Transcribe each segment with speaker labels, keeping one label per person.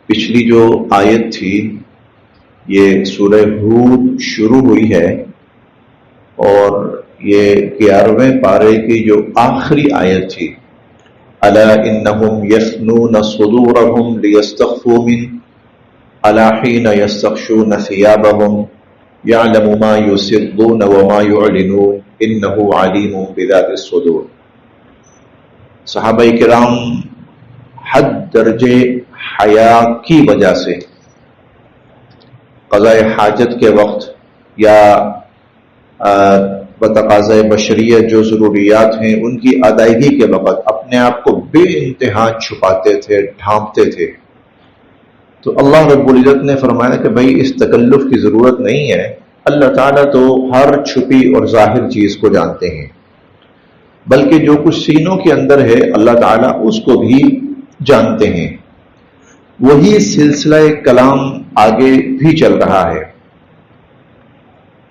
Speaker 1: پچھلی جو آیت تھی یہ سورہ ہود شروع ہوئی ہے اور یہ 11ویں پارے کی جو آخری آیت تھی، الا انہم یثنون صدورہم لیستخفوا منہ الا حین یستغشون ثیابہم یعلم ما یسرون وما یعلنون انہ علیم بذات الصدور۔ صحابہ کرام حد درجے حیا کی وجہ سے قضاء حاجت کے وقت یا بتقاضۂ بشریت جو ضروریات ہیں ان کی ادائیگی کے وقت اپنے آپ کو بے انتہا چھپاتے تھے، ڈھانپتے تھے۔ تو اللہ رب العزت نے فرمایا کہ بھائی اس تکلف کی ضرورت نہیں ہے، اللہ تعالیٰ تو ہر چھپی اور ظاہر چیز کو جانتے ہیں، بلکہ جو کچھ سینوں کے اندر ہے اللہ تعالیٰ اس کو بھی جانتے ہیں۔ وہی سلسلہ کلام آگے بھی چل رہا ہے۔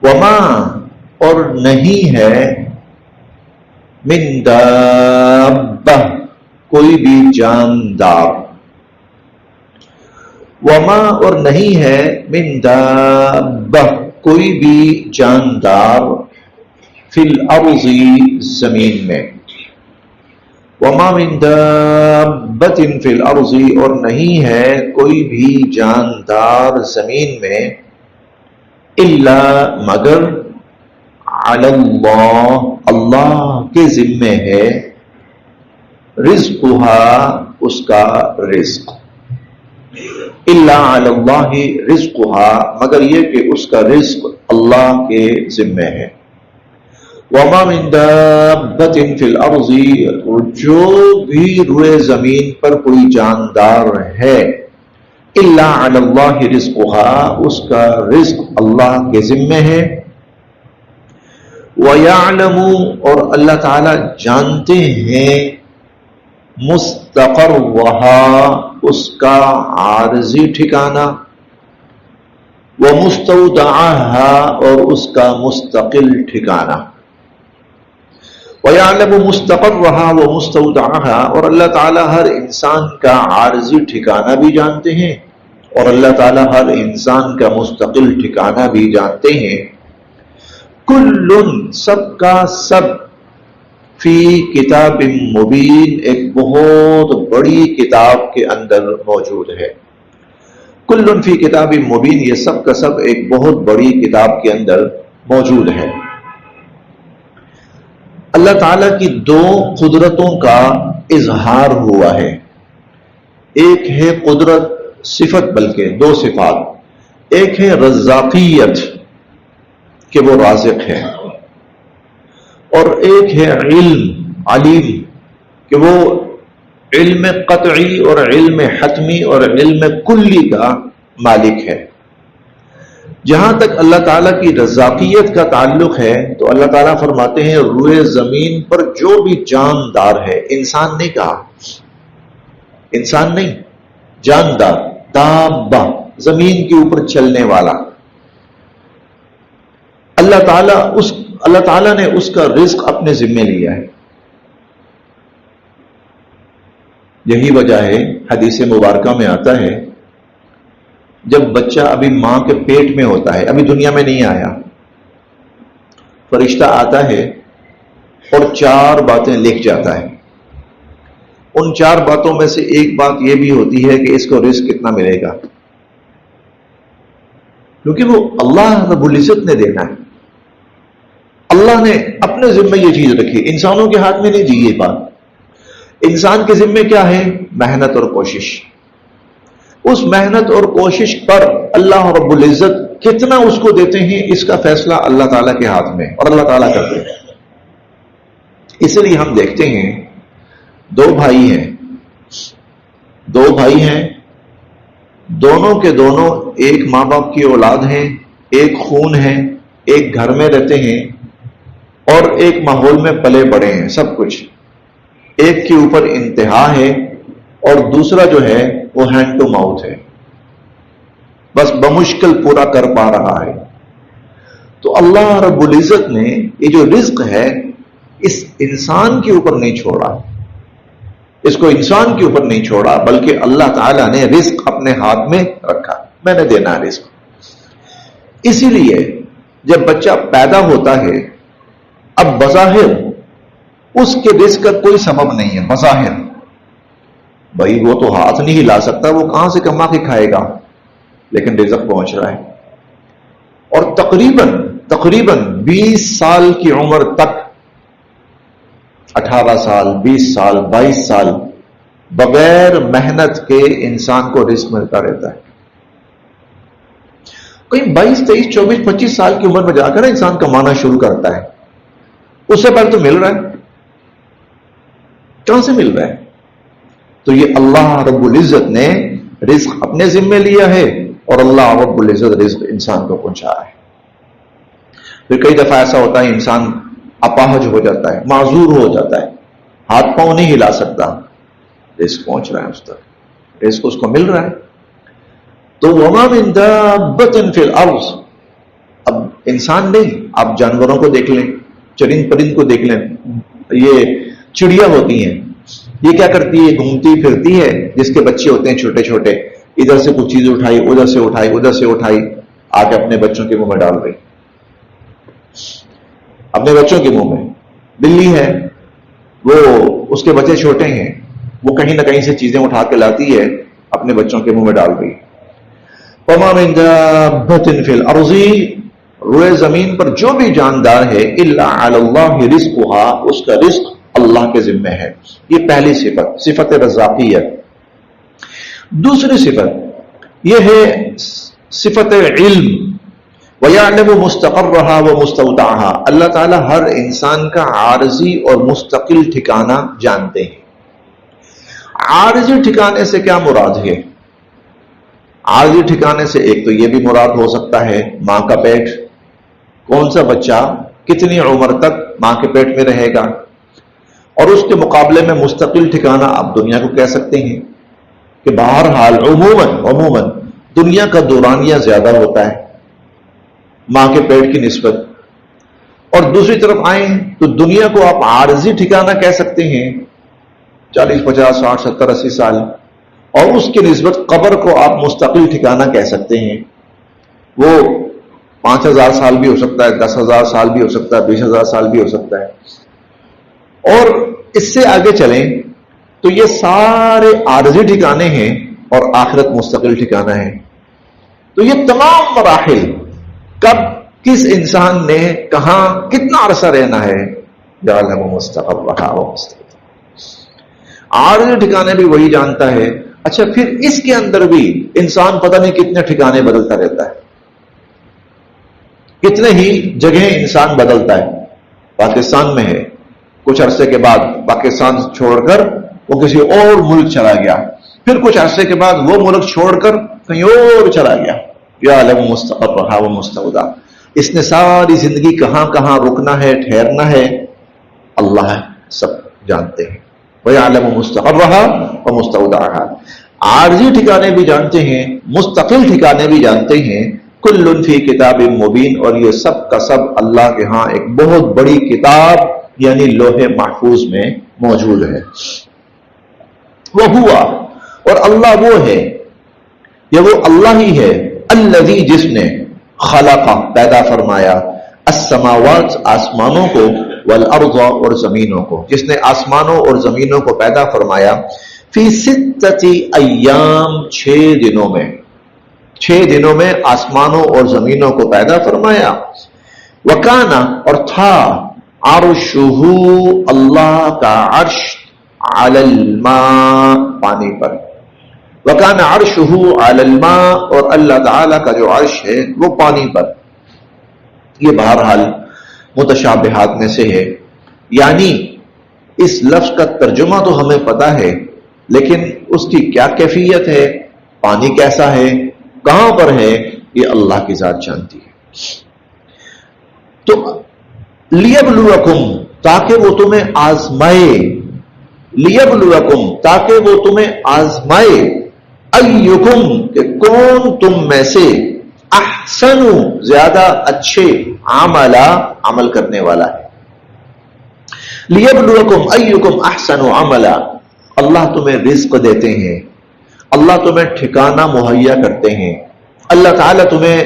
Speaker 1: وما اور نہیں ہے من دابہ کوئی بھی جاندار، وما اور نہیں ہے من دابہ کوئی بھی جاندار فی الارض زمین میں، وما من دابۃ فی الارض اور نہیں ہے کوئی بھی جاندار زمین میں، الا مگر علی اللہ اللہ کے ذمے ہے، رزقها اس کا رزق، الا علی اللہ رزقها مگر یہ کہ اس کا رزق اللہ کے ذمے ہے، وما من دابۃ فی الارض اور جو بھی روئے زمین پر کوئی جاندار ہے، الا علی اللہ رزقها اس کا رزق اللہ کے ذمے ہے، وَيَعْلَمُ اور اللہ تعالی جانتے ہیں، مستقرها اس کا عارضی ٹھکانہ، وَمُسْتَوْدَعَهَا اور اس کا مستقل ٹھکانہ، وَيَعْلَمُ مُسْتَقَرَّهَا وَمُسْتَوْدَعَهَا اور اللہ تعالی ہر انسان کا عارضی ٹھکانہ بھی جانتے ہیں اور اللہ تعالی ہر انسان کا مستقل ٹھکانہ بھی جانتے ہیں۔ کل سب کا سب فی کتاب مبین ایک بہت بڑی کتاب کے اندر موجود ہے۔ کل فی کتاب مبین یہ سب کا سب ایک بہت بڑی کتاب کے اندر موجود ہے۔ اللہ تعالیٰ کی دو قدرتوں کا اظہار ہوا ہے، ایک ہے قدرت صفت بلکہ دو صفات، ایک ہے رزاقیت کہ وہ رازق ہے، اور ایک ہے علم علیم کہ وہ علم قطعی اور علم حتمی اور علم کلی کا مالک ہے۔ جہاں تک اللہ تعالیٰ کی رزاقیت کا تعلق ہے تو اللہ تعالیٰ فرماتے ہیں روئے زمین پر جو بھی جاندار ہے، انسان نہیں کہا، انسان نہیں، جاندار، دابہ زمین کے اوپر چلنے والا، اللہ تعالیٰ نے اس کا رزق اپنے ذمے لیا ہے۔ یہی وجہ ہے حدیث مبارکہ میں آتا ہے جب بچہ ابھی ماں کے پیٹ میں ہوتا ہے، ابھی دنیا میں نہیں آیا، فرشتہ آتا ہے اور 4 باتیں لکھ جاتا ہے۔ ان 4 باتوں میں سے ایک بات یہ بھی ہوتی ہے کہ اس کو رزق کتنا ملے گا، کیونکہ وہ اللہ رب العزت نے دینا ہے، اللہ نے اپنے ذمے یہ چیز رکھی، انسانوں کے ہاتھ میں نہیں دی یہ بات۔ انسان کے ذمے کیا ہے؟ محنت اور کوشش۔ اس محنت اور کوشش پر اللہ رب العزت کتنا اس کو دیتے ہیں اس کا فیصلہ اللہ تعالیٰ کے ہاتھ میں، اور اللہ تعالیٰ کرتے ہیں۔ اس لیے ہم دیکھتے ہیں 2 بھائی ہیں، دونوں کے دونوں ایک ماں باپ کی اولاد ہیں، ایک خون ہے، ایک گھر میں رہتے ہیں اور ایک ماحول میں پلے بڑے ہیں، سب کچھ ایک کے اوپر انتہا ہے اور دوسرا جو ہے وہ ہینڈ ٹو ماؤتھ ہے، بس بمشکل پورا کر پا رہا ہے۔ تو اللہ رب العزت نے یہ جو رزق ہے اس انسان کے اوپر نہیں چھوڑا، اس کو انسان کے اوپر نہیں چھوڑا، بلکہ اللہ تعالیٰ نے رزق اپنے ہاتھ میں رکھا، میں نے دینا ہے رزق۔ اسی لیے جب بچہ پیدا ہوتا ہے، اب بظاہر اس کے رزق کا کوئی سبب نہیں ہے، بظاہر بھائی وہ تو ہاتھ نہیں ہلا سکتا، وہ کہاں سے کما کے کھائے گا، لیکن رزق پہنچ رہا ہے۔ اور تقریباً 20 سال کی عمر تک، 18 سال، 20 سال، 22 سال، بغیر محنت کے انسان کو رزق ملتا رہتا ہے۔ کوئی 22، 23، 24، 25 سال کی عمر میں جا کر انسان کمانا شروع کرتا ہے، اس سے پہلے تو مل رہا ہے، کہاں سے مل رہا ہے؟ تو یہ اللہ رب العزت نے رزق اپنے ذمے لیا ہے، اور اللہ رب العزت رزق انسان کو پہنچا رہا ہے۔ پھر کئی دفعہ ایسا ہوتا ہے انسان اپاہج ہو جاتا ہے، معذور ہو جاتا ہے، ہاتھ پاؤں نہیں ہلا سکتا، رزق پہنچ رہا ہے اس تک، رزق اس کو مل رہا ہے۔ تو وما من دابۃ فی الارض، اب انسان نہیں، آپ جانوروں کو دیکھ لیں، چرند پرند کو دیکھ لیں، یہ چڑیا ہوتی ہیں، یہ کیا کرتی ہے؟ گھومتی پھرتی ہے، جس کے بچے ہوتے ہیں چھوٹے چھوٹے، ادھر سے کچھ چیز اٹھائی، ادھر سے اٹھائی، ادھر سے اٹھائی، آ کے اپنے بچوں کے منہ میں ڈال رہی، اپنے بچوں کے منہ میں۔ بلی ہے، وہ اس کے بچے چھوٹے ہیں، وہ کہیں نہ کہیں سے چیزیں اٹھا کے لاتی ہے، اپنے بچوں کے منہ میں ڈال رہی۔ وما من دابۃ فی الارض، روئے زمین پر جو بھی جاندار ہے، الا علی اللہ رزقها، اس کا رزق اللہ کے ذمہ ہے۔ یہ پہلی صفت، صفت رزاقیت۔ دوسری صفت یہ ہے صفت علم، وَيَعْلَمُ مُسْتَقَرَّهَا وَمُسْتَوْدَعَهَا، اللہ تعالیٰ ہر انسان کا عارضی اور مستقل ٹھکانہ جانتے ہیں۔ عارضی ٹھکانے سے کیا مراد ہے؟ عارضی ٹھکانے سے ایک تو یہ بھی مراد ہو سکتا ہے ماں کا پیٹ، کون سا بچہ کتنی عمر تک ماں کے پیٹ میں رہے گا، اور اس کے مقابلے میں مستقل ٹھکانہ آپ دنیا کو کہہ سکتے ہیں کہ بہرحال عموماً دنیا کا دورانیہ زیادہ ہوتا ہے ماں کے پیٹ کی نسبت۔ اور دوسری طرف آئیں تو دنیا کو آپ عارضی ٹھکانہ کہہ سکتے ہیں، 40، 50، 60، 70، 80 سال، اور اس کی نسبت قبر کو آپ مستقل ٹھکانہ کہہ سکتے ہیں، وہ 5000 سال بھی ہو سکتا ہے، 10,000 سال بھی ہو سکتا ہے، 20,000 سال بھی ہو سکتا ہے۔ اور اس سے آگے چلیں تو یہ سارے عارضی ٹھکانے ہیں اور آخرت مستقل ٹھکانہ ہے۔ تو یہ تمام مراحل کب کس انسان نے کہاں کتنا عرصہ رہنا ہے، یعلم مستقرها ومستودعها، عارضی ٹھکانے بھی وہی جانتا ہے۔ اچھا پھر اس کے اندر بھی انسان پتہ نہیں کتنے ٹھکانے بدلتا رہتا ہے، کتنے ہی جگہیں انسان بدلتا ہے۔ پاکستان میں ہے، کچھ عرصے کے بعد پاکستان چھوڑ کر وہ کسی اور ملک چلا گیا، پھر کچھ عرصے کے بعد وہ ملک چھوڑ کر کہیں اور چلا گیا۔ یعلم مستقرها ومستودعها، اس نے ساری زندگی کہاں کہاں رکنا ہے، ٹھہرنا ہے، اللہ سب جانتے ہیں۔ وَيَعْلَمُ مُسْتَقَرَّهَا وَمُسْتَوْدَعَهَا، عارضی ٹھکانے بھی جانتے ہیں، مستقل ٹھکانے بھی جانتے ہیں۔ کل فی کتاب مبین، اور یہ سب کا سب اللہ کے ہاں ایک بہت بڑی کتاب یعنی لوح محفوظ میں موجود ہے۔ وہ ہوا، اور اللہ وہ ہے، یا وہ اللہ ہی ہے، الذی جس نے خلق پیدا فرمایا، السماوات آسمانوں کو، والارض اور زمینوں کو، جس نے آسمانوں اور زمینوں کو پیدا فرمایا، فی 6 ایام، 6 دنوں میں، 6 دنوں میں آسمانوں اور زمینوں کو پیدا فرمایا۔ وکانا، اور تھا، عرشہ، اللہ کا عرش، علی الماء، پانی پر۔ وکانا عرشہ علی الماء، اور اللہ تعالی کا جو عرش ہے وہ پانی پر۔ یہ بہرحال متشابہات میں سے ہے، یعنی اس لفظ کا ترجمہ تو ہمیں پتہ ہے، لیکن اس کی کیا کیفیت ہے، پانی کیسا ہے، کہاں پر ہے، یہ اللہ کی ذات جانتی ہے۔ تو لیبلوکم، تاکہ وہ تمہیں آزمائے، لیبلوکم، تاکہ وہ تمہیں آزمائے، ایکم، کہ کون تم میں سے، احسن، زیادہ اچھے، عملا، عمل کرنے والا ہے۔ لیبلوکم ایکم احسن عملا، اللہ تمہیں رزق دیتے ہیں، اللہ تمہیں ٹھکانہ مہیا کرتے ہیں، اللہ تعالیٰ تمہیں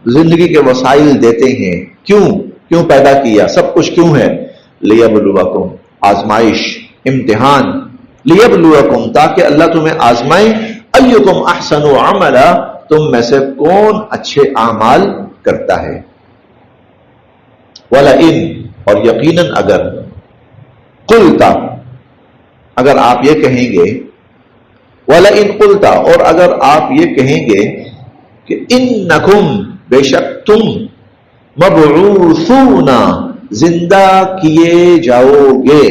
Speaker 1: زندگی کے وسائل دیتے ہیں. کیوں پیدا کیا؟ سب کچھ کیوں ہے؟ لیبلوکم، آزمائش، امتحان. لیبلوکم، تاکہ اللہ تمہیں آزمائے. ایکم احسن عملا، تم میں سے کون اچھے اعمال کرتا ہے. وَلَئِن، اور یقیناً اگر، قلتا، اگر آپ یہ کہیں گے، وَلَئِن قلتا، اور اگر آپ یہ کہیں گے کہ انکم، بے شک تم، مبعوثون، زندہ کیے جاؤ گے،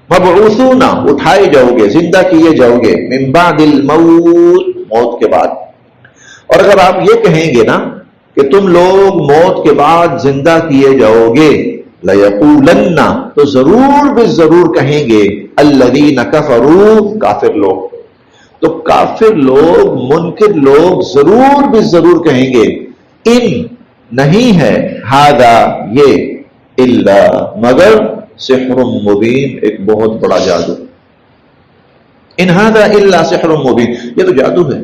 Speaker 1: مبعوثون، اٹھائے جاؤ گے، زندہ کیے جاؤ گے، من بعد الموت، موت کے بعد. اور اگر آپ یہ کہیں گے نا کہ تم لوگ موت کے بعد زندہ کیے جاؤ گے، لَيَقُولَنَّ، تو ضرور بھی ضرور کہیں گے، الَّذِينَ كَفَرُوا، کافر لوگ. تو کافر لوگ، منکر لوگ ضرور بھی ضرور کہیں گے، ان، نہیں ہے، ہذا، یہ، الا، مگر، سحر مبین، ایک بہت بڑا جادو. ان ھذا الا سحر مبین، یہ تو جادو ہے،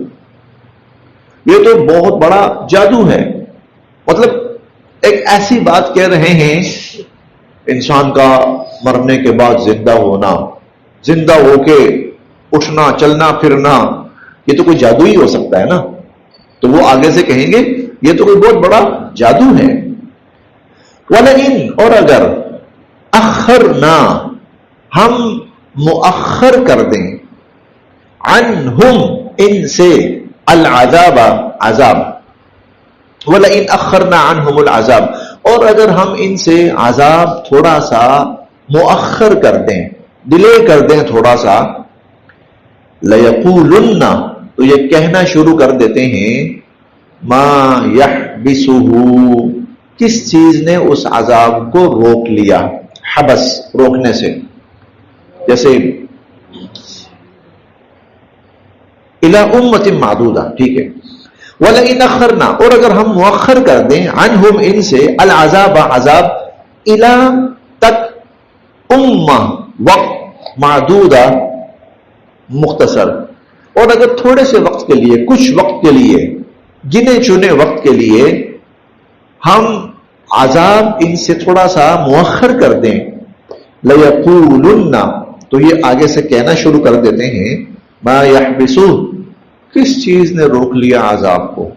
Speaker 1: یہ تو بہت بڑا جادو ہے. مطلب ایک ایسی بات کہہ رہے ہیں، انسان کا مرنے کے بعد زندہ ہونا، زندہ ہو کے اٹھنا، چلنا پھرنا، یہ تو کوئی جادو ہی ہو سکتا ہے نا. تو وہ آگے سے کہیں گے یہ تو کوئی بہت بڑا جادو ہے. وَلَئِن، اور اگر، اخرنا، ہم مؤخر کر دیں، عنہم، ان سے، العذاب، عذاب. وَلَئِنْ أَخَّرْنَا عَنْهُمُ الْعَذَابَ، اور اگر ہم ان سے عذاب تھوڑا سا مؤخر کر دیں، ڈیلے کر دیں تھوڑا سا، لَيَقُولُنَّ، تو یہ کہنا شروع کر دیتے ہیں، مَا يَحْبِسُهُ، کس چیز نے اس عذاب کو روک لیا. حبس، روکنے سے، جیسے اِلَىٰ أُمَّةٍ مَعْدُودَةٍ، ٹھیک ہے. وَلَئِنْ أَخَّرْنَا، اور اگر ہم مؤخر کر دیں، عنہم، ان سے، العذاب، عذاب، اِلَىٰ، تک، امہ، وقت، معدودہ، مختصر، اور اگر تھوڑے سے وقت کے لیے، کچھ وقت کے لیے، گنے چنے وقت کے لیے ہم عذاب ان سے تھوڑا سا مؤخر کر دیں، لَيَقُولُنَّ، تو یہ آگے سے کہنا شروع کر دیتے ہیں، مَا يَحْبِسُهُ، کس چیز نے روک لیا عذاب کو،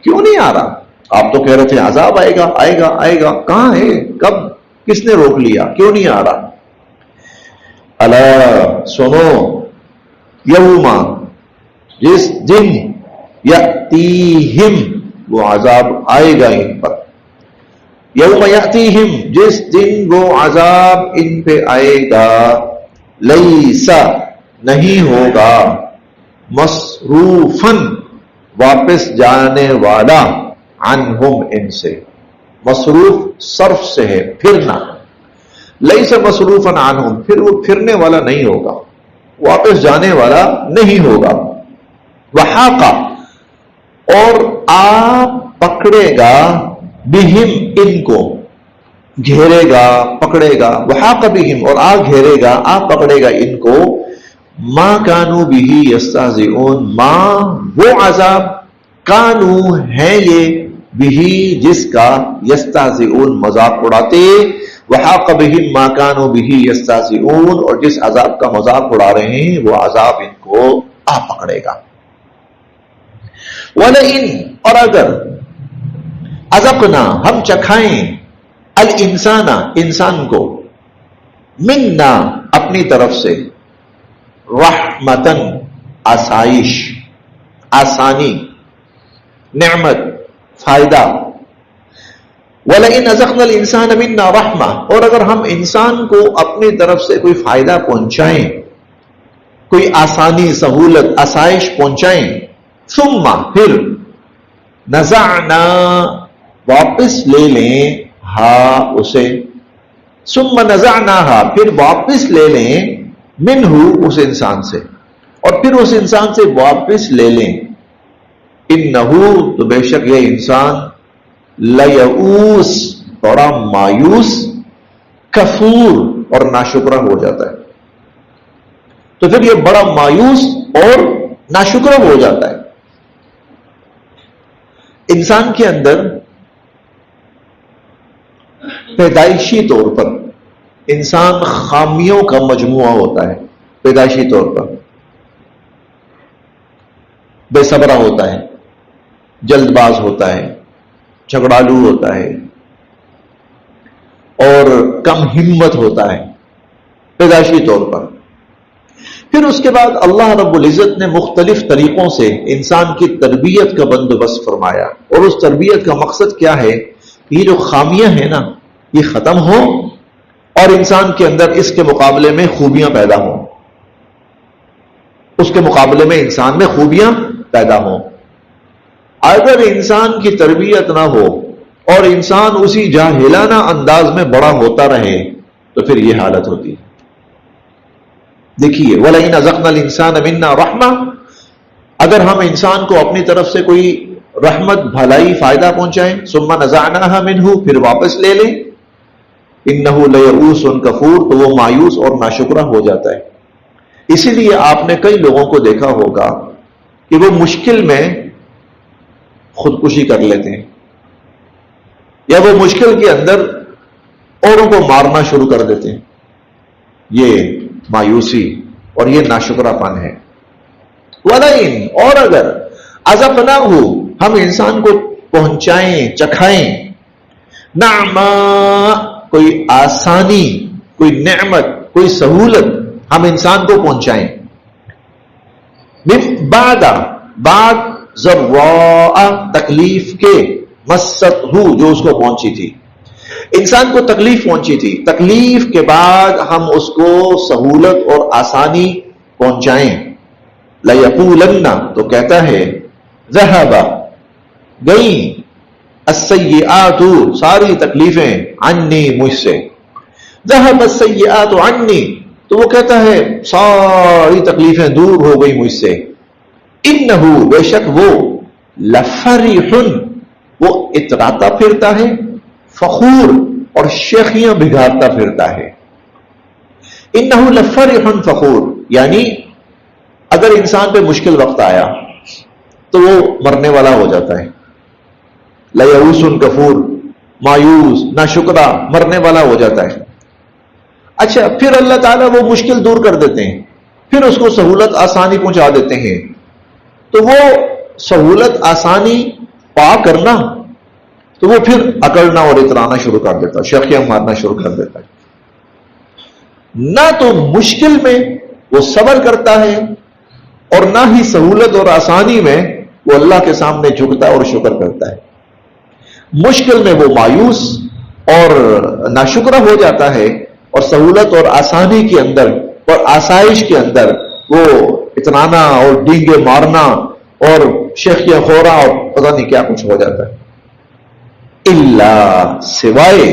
Speaker 1: کیوں نہیں آ رہا؟ آپ تو کہہ رہے تھے عذاب آئے گا آئے گا آئے گا، کہاں ہے، کب، کس نے روک لیا، کیوں نہیں آ رہا؟ الا، سنو، یوما، جس دن، یاتیہم، وہ عذاب آئے گا ان پر، یوم یاتیہم، جس دن وہ عذاب ان پہ آئے گا، لیسا، نہیں ہوگا، مصروفن، واپس جانے والا، عنہم، ان سے. مصروف صرف سے ہے، پھرنا. لیس مصروفن عنہم، پھر وہ پھرنے والا نہیں ہوگا، واپس جانے والا نہیں ہوگا. وحاقہ، اور آپ پکڑے گا، بہم، ان کو، گھیرے گا، پکڑے گا. وحاقہ بہم، اور آپ گھیرے گا، آپ پکڑے گا ان کو، ما کانوا بہ یستہزئون، ما، وہ عذاب، کانو، ہیں یہ، بہ، جس کا، یستہزئون، مذاق اڑاتے. وحاق بہم ما کانوا بہ یستہزئون، اور جس عذاب کا مذاق اڑا رہے ہیں وہ عذاب ان کو آ پکڑے گا. وَلَئِن، اور اگر، اذقنا، ہم چکھائیں، الانسان، انسان کو، منا، اپنی طرف سے، رحمتن، آسائش، آسانی، نعمت، فائدہ. وَلَئِنْ أَذَقْنَا الْإِنسَانَ مِنَّا رَحْمَةً، اور اگر ہم انسان کو اپنی طرف سے کوئی فائدہ پہنچائیں، کوئی آسانی، سہولت، آسائش پہنچائیں، ثم، پھر، نزعنا، واپس لے لیں، ہاں، اسے، ثم نزعناہا، پھر واپس لے لیں، منہ، اس انسان سے، اور پھر اس انسان سے واپس لے لیں، انہو، تو بے شک یہ انسان، لیئوس، بڑا مایوس، کفور، اور ناشکرہ ہو جاتا ہے. تو پھر یہ بڑا مایوس اور ناشکر ہو جاتا ہے. انسان کے اندر پیدائشی طور پر انسان خامیوں کا مجموعہ ہوتا ہے. پیدائشی طور پر بے صبرا ہوتا ہے، جلد باز ہوتا ہے، جھگڑالو ہوتا ہے اور کم ہمت ہوتا ہے پیدائشی طور پر. پھر اس کے بعد اللہ رب العزت نے مختلف طریقوں سے انسان کی تربیت کا بندوبست فرمایا، اور اس تربیت کا مقصد کیا ہے؟ یہ جو خامیاں ہیں نا یہ ختم ہو اور انسان کے اندر اس کے مقابلے میں خوبیاں پیدا ہوں. اس کے مقابلے میں انسان میں خوبیاں پیدا ہوں. اگر انسان کی تربیت نہ ہو اور انسان اسی جاہلانہ انداز میں بڑا ہوتا رہے تو پھر یہ حالت ہوتی ہے. دیکھیے وَلَئِنْ أَذَقْنَا الْإِنسَانَ مِنَّا رَحْمَةً، اگر ہم انسان کو اپنی طرف سے کوئی رحمت بھلائی فائدہ پہنچائیں، ثُمَّ نَزَعْنَاهَا مِنْهُ، پھر واپس لے لیں، إِنَّهُ لَيَئُوسٌ كَفُورٌ، تو وہ مایوس اور ناشکرہ ہو جاتا ہے. اسی لیے آپ نے کئی لوگوں کو دیکھا ہوگا کہ وہ مشکل میں خودکشی کر لیتے ہیں، یا وہ مشکل کے اندر اوروں کو مارنا شروع کر دیتے ہیں. یہ مایوسی اور یہ ناشکرہ پن ہے. وَلَئِن، اور اگر أَذَقْنَاهُ، ہم انسان کو پہنچائیں، چکھائیں، نعما، کوئی آسانی، کوئی نعمت، کوئی سہولت ہم انسان کو پہنچائیں، بعد ضراء، تکلیف کے، مست ہو، جو اس کو پہنچی تھی. انسان کو تکلیف پہنچی تھی، تکلیف کے بعد ہم اس کو سہولت اور آسانی پہنچائیں. لَيَقُولَنَّ، تو کہتا ہے ذَهَبَ، گئیں، السَّيِّئَاتُ، ساری تکلیفیں، عنی، مجھ سے. ذَهَبَ السَّيِّئَاتُ عنی، تو وہ کہتا ہے ساری تکلیفیں دور ہو گئی مجھ سے. إِنَّهُ، بے شک وہ، لَفَرِحٌ، وہ اتراتا پھرتا ہے، فخور، اور شیخیاں بگاڑتا پھرتا ہے. انہو لفرح فخور، یعنی اگر انسان پہ مشکل وقت آیا تو وہ مرنے والا ہو جاتا ہے. لیئوس کفور، مایوس، ناشکرہ، مرنے والا ہو جاتا ہے. اچھا، پھر اللہ تعالیٰ وہ مشکل دور کر دیتے ہیں، پھر اس کو سہولت آسانی پہنچا دیتے ہیں. تو وہ سہولت آسانی پا کرنا تو وہ پھر اکڑنا اور اترانا شروع کر دیتا ہے، شیخیاں مارنا شروع کر دیتا ہے. نہ تو مشکل میں وہ صبر کرتا ہے اور نہ ہی سہولت اور آسانی میں وہ اللہ کے سامنے جھکتا اور شکر کرتا ہے. مشکل میں وہ مایوس اور ناشکرہ ہو جاتا ہے، اور سہولت اور آسانی کے اندر اور آسائش کے اندر وہ اترانا اور ڈینگے مارنا اور شیخیاں خورا اور پتہ نہیں کیا کچھ ہو جاتا ہے. اللہ، سوائے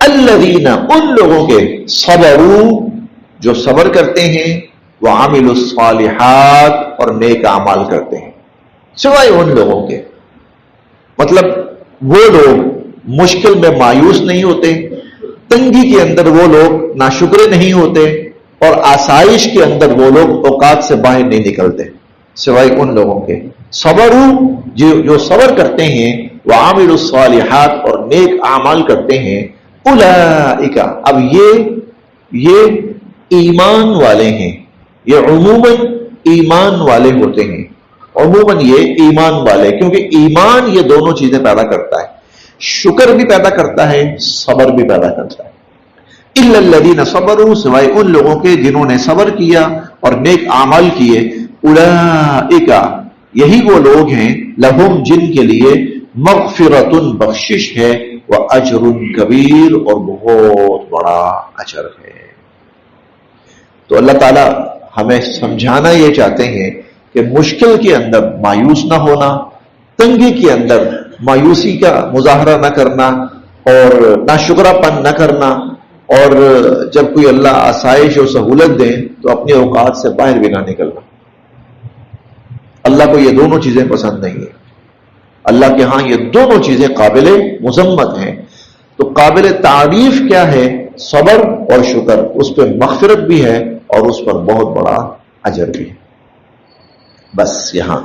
Speaker 1: الذین، ان لوگوں کے، صبروا، جو صبر کرتے ہیں، وعملوا الصالحات، اور نیک اعمال کرتے ہیں. سوائے ان لوگوں کے، مطلب وہ لوگ مشکل میں مایوس نہیں ہوتے، تنگی کے اندر وہ لوگ ناشکرے نہیں ہوتے، اور آسائش کے اندر وہ لوگ اوقات سے باہر نہیں نکلتے، سوائے ان لوگوں کے. صبروا، جو صبر کرتے ہیں، وعاملوا الصالحات، اور نیک اعمال کرتے ہیں. اولئک، اب یہ ایمان والے ہیں، یہ عموماً ایمان والے ہوتے ہیں، عموماً یہ ایمان والے، کیونکہ ایمان یہ دونوں چیزیں پیدا کرتا ہے، شکر بھی پیدا کرتا ہے، صبر بھی پیدا کرتا ہے. الا الذین صبروا، سوائے ان لوگوں کے جنہوں نے صبر کیا اور نیک اعمال کیے. اولئک، یہی وہ لوگ ہیں، لہم، جن کے لیے، مغفرۃ، بخشش ہے، واجر کبیر، اور بہت بڑا اجر ہے. تو اللہ تعالی ہمیں سمجھانا یہ چاہتے ہیں کہ مشکل کے اندر مایوس نہ ہونا، تنگی کے اندر مایوسی کا مظاہرہ نہ کرنا اور ناشکرہ پن نہ کرنا، اور جب کوئی اللہ آسائش اور سہولت دیں تو اپنے اوقات سے باہر بھی نہ نکلنا. اللہ کو یہ دونوں چیزیں پسند نہیں ہیں. اللہ کے ہاں یہ دونوں چیزیں قابل مذمت ہیں. تو قابل تعریف کیا ہے؟ صبر اور شکر، اس پہ مغفرت بھی ہے اور اس پر بہت بڑا اجر بھی. بس یہاں